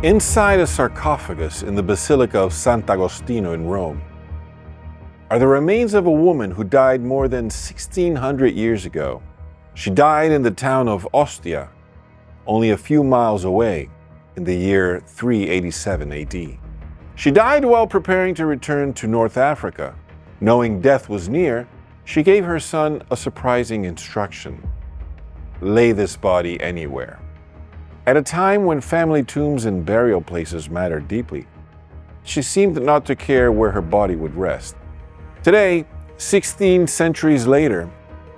Inside a sarcophagus in the Basilica of Sant'Agostino in Rome are the remains of a woman who died more than 1,600 years ago. She died in the town of Ostia, only a few miles away, in the year 387 AD. She died while preparing to return to North Africa. Knowing death was near, she gave her son a surprising instruction: lay this body anywhere. At a time when family tombs and burial places mattered deeply, she seemed not to care where her body would rest. Today, 16 centuries later,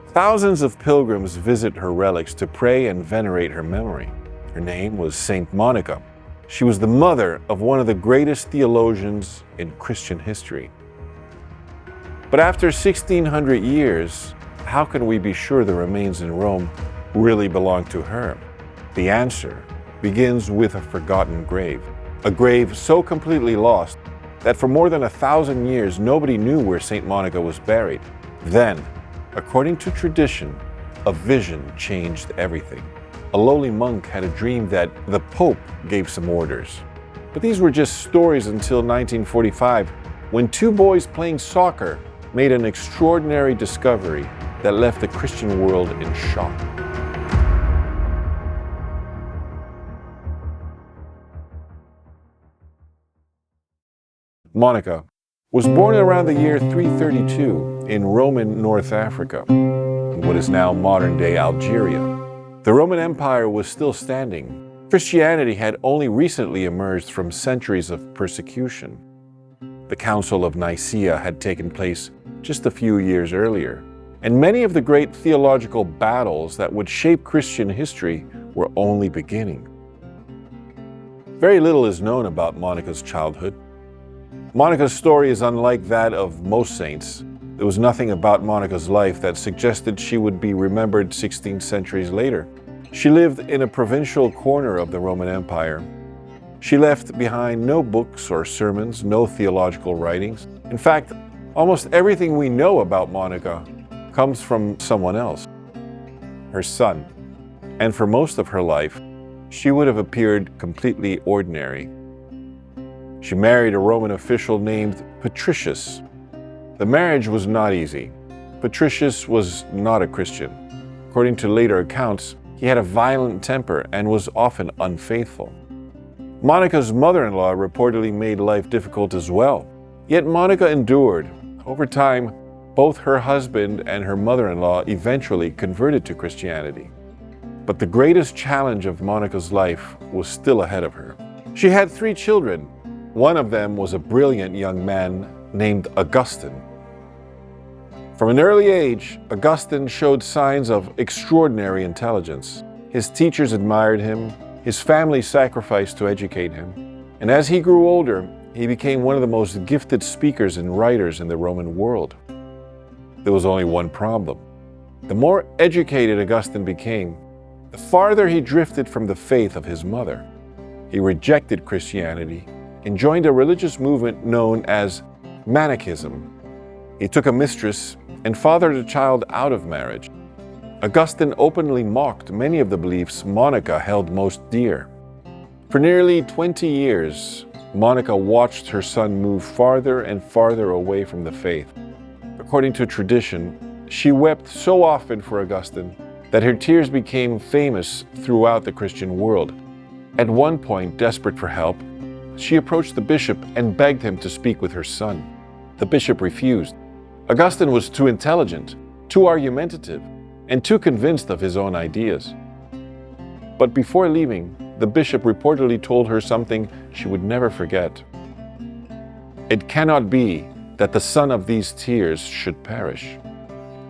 thousands of pilgrims visit her relics to pray and venerate her memory. Her name was Saint Monica. She was the mother of one of the greatest theologians in Christian history. But after 1,600 years, how can we be sure the remains in Rome really belong to her? The answer begins with a forgotten grave, a grave so completely lost that for more than 1,000 years nobody knew where Saint Monica was buried. Then, according to tradition, a vision changed everything. A lowly monk had a dream that the Pope gave some orders. But these were just stories until 1945, when two boys playing soccer made an extraordinary discovery that left the Christian world in shock. Monica was born around the year 332 in Roman North Africa, in what is now modern-day Algeria. The Roman Empire was still standing. Christianity had only recently emerged from centuries of persecution. The Council of Nicaea had taken place just a few years earlier, and many of the great theological battles that would shape Christian history were only beginning. Very little is known about Monica's childhood. Monica's story is unlike that of most saints. There was nothing about Monica's life that suggested she would be remembered 16 centuries later. She lived in a provincial corner of the Roman Empire. She left behind no books or sermons, no theological writings. In fact, almost everything we know about Monica comes from someone else, her son. And for most of her life, she would have appeared completely ordinary. She married a Roman official named Patricius. The marriage was not easy. Patricius was not a Christian. According to later accounts, he had a violent temper and was often unfaithful. Monica's mother-in-law reportedly made life difficult as well. Yet Monica endured. Over time, both her husband and her mother-in-law eventually converted to Christianity. But the greatest challenge of Monica's life was still ahead of her. She had 3 children. One of them was a brilliant young man named Augustine. From an early age, Augustine showed signs of extraordinary intelligence. His teachers admired him, his family sacrificed to educate him, and as he grew older, he became one of the most gifted speakers and writers in the Roman world. There was only one problem. The more educated Augustine became, the farther he drifted from the faith of his mother. He rejected Christianity and joined a religious movement known as Manichaeism. He took a mistress and fathered a child out of marriage. Augustine openly mocked many of the beliefs Monica held most dear. For nearly 20 years, Monica watched her son move farther and farther away from the faith. According to tradition, she wept so often for Augustine that her tears became famous throughout the Christian world. At one point, desperate for help, she approached the bishop and begged him to speak with her son. The bishop refused. Augustine was too intelligent, too argumentative, and too convinced of his own ideas. But before leaving, the bishop reportedly told her something she would never forget. It cannot be that the son of these tears should perish.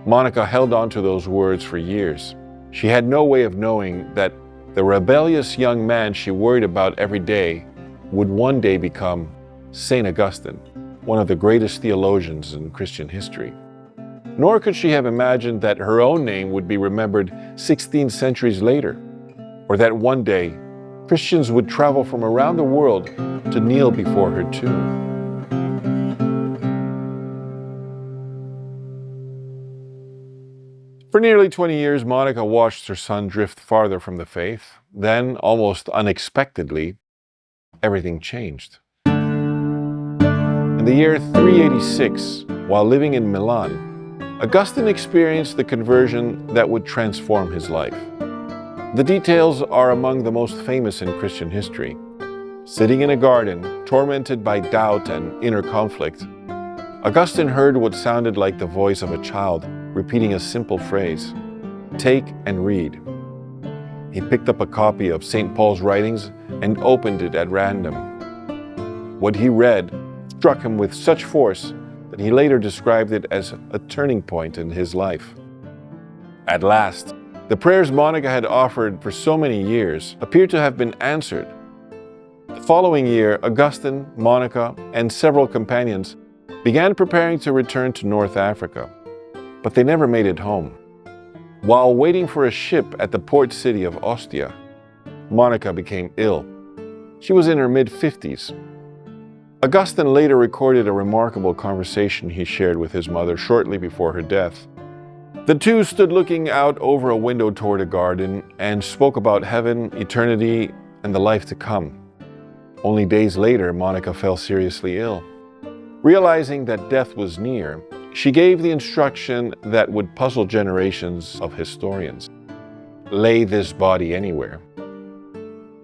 Monica held on to those words for years. She had no way of knowing that the rebellious young man she worried about every day would one day become Saint Augustine, one of the greatest theologians in Christian history. Nor could she have imagined that her own name would be remembered 16 centuries later, or that one day Christians would travel from around the world to kneel before her tomb. For nearly 20 years, Monica watched her son drift farther from the faith. Then, almost unexpectedly, everything changed. In the year 386, while living in Milan, Augustine experienced the conversion that would transform his life. The details are among the most famous in Christian history. Sitting in a garden, tormented by doubt and inner conflict, Augustine heard what sounded like the voice of a child repeating a simple phrase, "Take and read." He picked up a copy of St. Paul's writings and opened it at random. What he read struck him with such force that he later described it as a turning point in his life. At last, the prayers Monica had offered for so many years appeared to have been answered. The following year, Augustine, Monica, and several companions began preparing to return to North Africa, but they never made it home. While waiting for a ship at the port city of Ostia, Monica became ill. She was in her mid-50s. Augustine later recorded a remarkable conversation he shared with his mother shortly before her death. The two stood looking out over a window toward a garden and spoke about heaven, eternity, and the life to come. Only days later, Monica fell seriously ill. Realizing that death was near, she gave the instruction that would puzzle generations of historians: lay this body anywhere.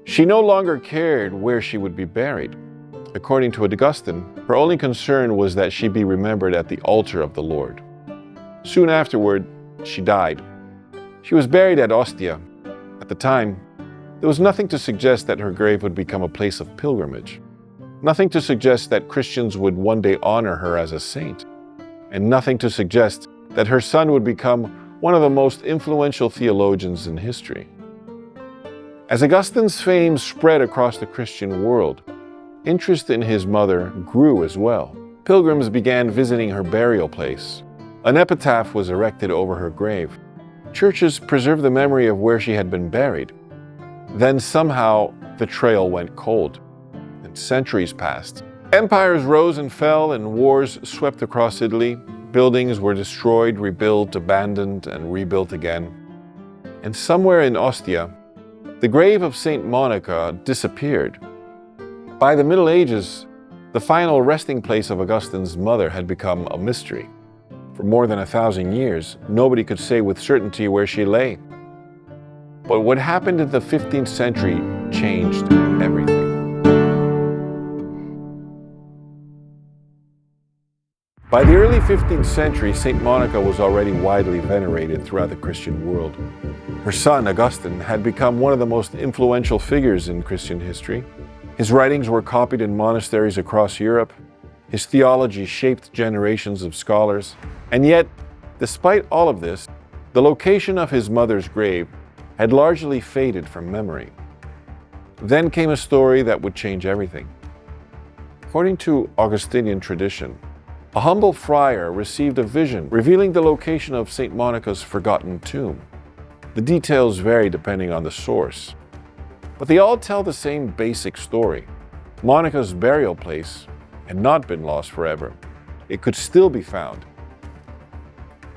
She no longer cared where she would be buried. According to Augustine, her only concern was that she be remembered at the altar of the Lord. Soon afterward, she died. She was buried at Ostia. At the time, there was nothing to suggest that her grave would become a place of pilgrimage. Nothing to suggest that Christians would one day honor her as a saint. And nothing to suggest that her son would become one of the most influential theologians in history. As Augustine's fame spread across the Christian world, interest in his mother grew as well. Pilgrims began visiting her burial place. An epitaph was erected over her grave. Churches preserved the memory of where she had been buried. Then somehow the trail went cold, and centuries passed. Empires rose and fell, and wars swept across Italy. Buildings were destroyed, rebuilt, abandoned, and rebuilt again. And somewhere in Ostia, the grave of Saint Monica disappeared. By the Middle Ages, the final resting place of Augustine's mother had become a mystery. For more than 1,000 years, nobody could say with certainty where she lay. But what happened in the 15th century changed everything. By the early 15th century, St. Monica was already widely venerated throughout the Christian world. Her son, Augustine, had become one of the most influential figures in Christian history. His writings were copied in monasteries across Europe. His theology shaped generations of scholars. And yet, despite all of this, the location of his mother's grave had largely faded from memory. Then came a story that would change everything. According to Augustinian tradition, a humble friar received a vision revealing the location of St. Monica's forgotten tomb. The details vary depending on the source, but they all tell the same basic story. Monica's burial place had not been lost forever. It could still be found.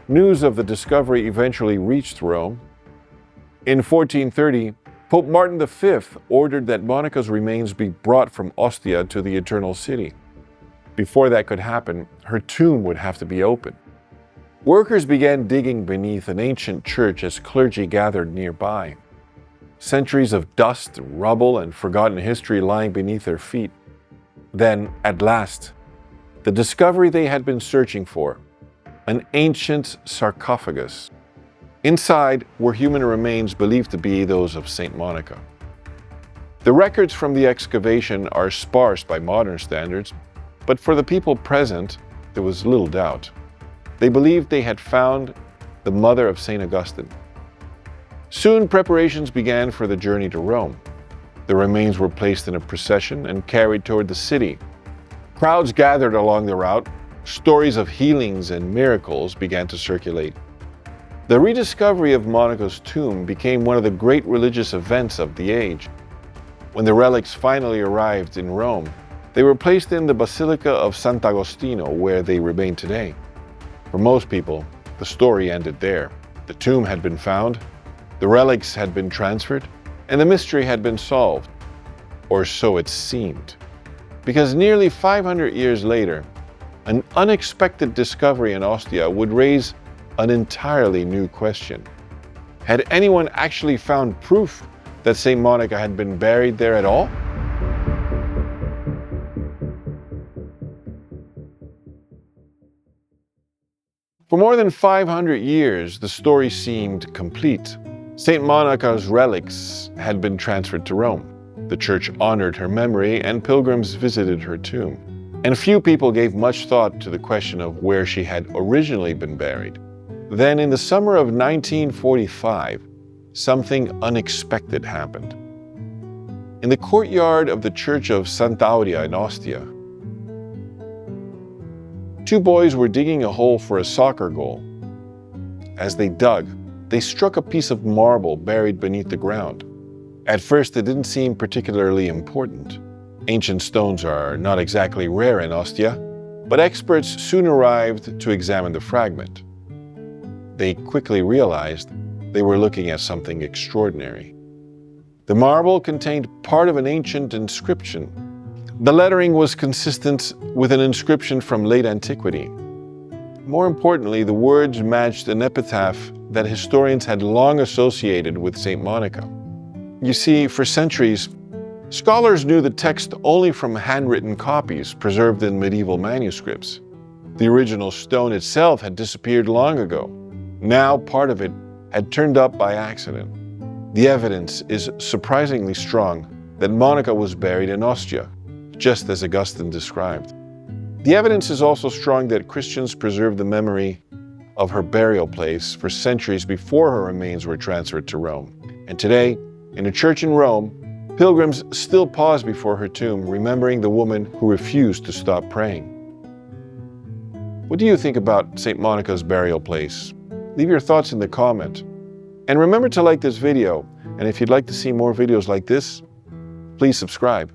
News of the discovery eventually reached Rome. In 1430, Pope Martin V ordered that Monica's remains be brought from Ostia to the Eternal City. Before that could happen, her tomb would have to be opened. Workers began digging beneath an ancient church as clergy gathered nearby. Centuries of dust, rubble, and forgotten history lying beneath their feet. Then, at last, the discovery they had been searching for: an ancient sarcophagus. Inside were human remains believed to be those of St. Monica. The records from the excavation are sparse by modern standards, but for the people present, there was little doubt. They believed they had found the mother of St. Augustine. Soon preparations began for the journey to Rome. The remains were placed in a procession and carried toward the city. Crowds gathered along the route. Stories of healings and miracles began to circulate. The rediscovery of Monica's tomb became one of the great religious events of the age. When the relics finally arrived in Rome, they were placed in the Basilica of Sant'Agostino, where they remain today. For most people, the story ended there. The tomb had been found, the relics had been transferred, and the mystery had been solved. or so it seemed. Because nearly 500 years later, an unexpected discovery in Ostia would raise an entirely new question. Had anyone actually found proof that St. Monica had been buried there at all? For more than 500 years, the story seemed complete. St. Monica's relics had been transferred to Rome. The church honored her memory, and pilgrims visited her tomb. And few people gave much thought to the question of where she had originally been buried. Then, in the summer of 1945, something unexpected happened. In the courtyard of the church of Sant'Agostino in Ostia, two boys were digging a hole for a soccer goal. As they dug, they struck a piece of marble buried beneath the ground. At first, it didn't seem particularly important. Ancient stones are not exactly rare in Ostia, but experts soon arrived to examine the fragment. They quickly realized they were looking at something extraordinary. The marble contained part of an ancient inscription. The lettering was consistent with an inscription from late antiquity. More importantly, the words matched an epitaph that historians had long associated with St. Monica. You see, for centuries, scholars knew the text only from handwritten copies preserved in medieval manuscripts. The original stone itself had disappeared long ago. Now part of it had turned up by accident. The evidence is surprisingly strong that Monica was buried in Ostia, just as Augustine described. The evidence is also strong that Christians preserved the memory of her burial place for centuries before her remains were transferred to Rome. And today, in a church in Rome, pilgrims still pause before her tomb, remembering the woman who refused to stop praying. What do you think about St. Monica's burial place? Leave your thoughts in the comment. And remember to like this video, and if you'd like to see more videos like this, please subscribe.